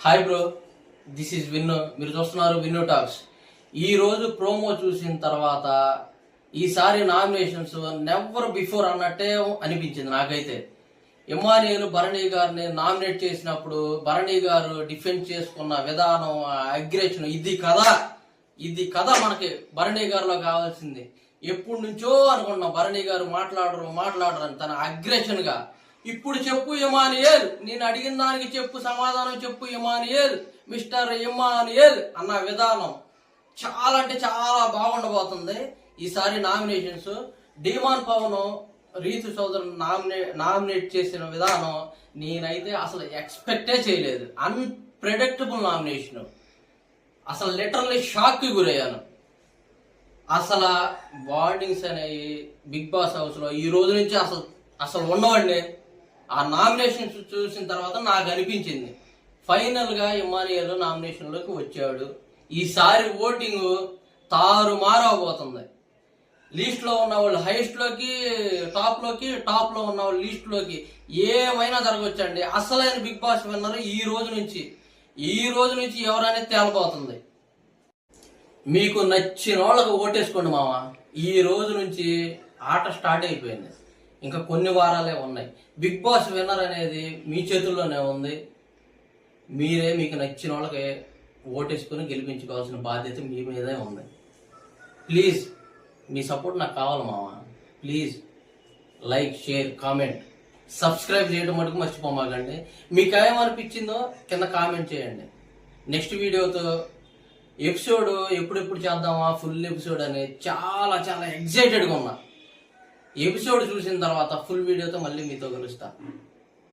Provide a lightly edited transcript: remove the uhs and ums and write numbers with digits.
Hi bro, this is విన్ను. మీరు చూస్తున్నారు విన్ను talks. ఈ రోజు ప్రోమో చూసిన తర్వాత ఈసారి నామినేషన్స్ నెవర్ బిఫోర్ అన్నట్టే అనిపించింది నాకైతే. ఇమానియల్ భరణి గారిని నామినేట్ చేసినప్పుడు భరణి గారు డిఫెండ్ చేసుకున్న విధానం, అగ్రెషన్, ఇది కదా మనకి భరణి గారిలో కావాల్సింది. ఎప్పటి నుంచో అనుకున్నా భరణి గారు మాట్లాడరు అని తన అగ్రెషన్ గా. ఇప్పుడు చెప్పు ఇమానియల్, నేను అడిగిన దానికి చెప్పు, సమాధానం చెప్పు ఇమానియల్, మిస్టర్ ఇమానియల్ అన్న విధానం చాలా అంటే చాలా బాగుండబోతుంది. ఈసారి నామినేషన్స్ డిమాన్ పవన్, రీతు చౌదరి నామినేట్ చేసిన విధానం నేనైతే అసలు ఎక్స్పెక్టే చేయలేదు. Unpredictable nomination. అసలు లిటరల్లీ షాక్ కి గురయ్యాను. అసలు వార్నింగ్స్ అనేవి బిగ్ బాస్ హౌస్ లో ఈ రోజు నుంచి అసలు ఉండవండి. ఆ నామినేషన్ చూసిన తర్వాత నాకు అనిపించింది ఫైనల్ గా ఇమానియల్ నామినేషన్ లోకి వచ్చాడు. ఈసారి ఓటింగ్ తారుమారవబోతుంది. లీస్ట్ లో ఉన్న వాళ్ళు హైయెస్ట్ లోకి, టాప్ లో ఉన్న వాళ్ళు లీస్ట్ లోకి ఏమైనా జరగవచ్చండి. అసలైన బిగ్ బాస్ విన్నర్ ఈ రోజు నుంచి ఎవరనేది తేలబోతుంది. మీకు నచ్చిన వాళ్ళకు ఓటేసుకోండి మామ. ఈ రోజు నుంచి ఆట స్టార్ట్ అయిపోయింది. ఇంకా కొన్ని వారాలే ఉన్నాయి. బిగ్ బాస్ విన్నర్ అనేది మీ చేతుల్లోనే ఉంది. మీరే మీకు నచ్చిన వాళ్ళకి ఓటేసుకుని గెలిపించుకోవాల్సిన బాధ్యత మీ మీదే ఉంది. ప్లీజ్ మీ సపోర్ట్ నాకు కావాలి మామ. Please like, share, comment, subscribe చేయడం మటుకు మర్చిపోమాకండి. మీకు ఏమనిపించిందో కింద కామెంట్ చేయండి. నెక్స్ట్ వీడియోతో ఎపిసోడ్ ఎప్పుడెప్పుడు చేద్దామా ఫుల్ ఎపిసోడ్ అని చాలా చాలా ఎక్సైటెడ్గా ఉన్నా. ఎపిసోడ్ చూసిన తర్వాత ఫుల్ వీడియోతో మళ్ళీ మీతో కలుస్తా.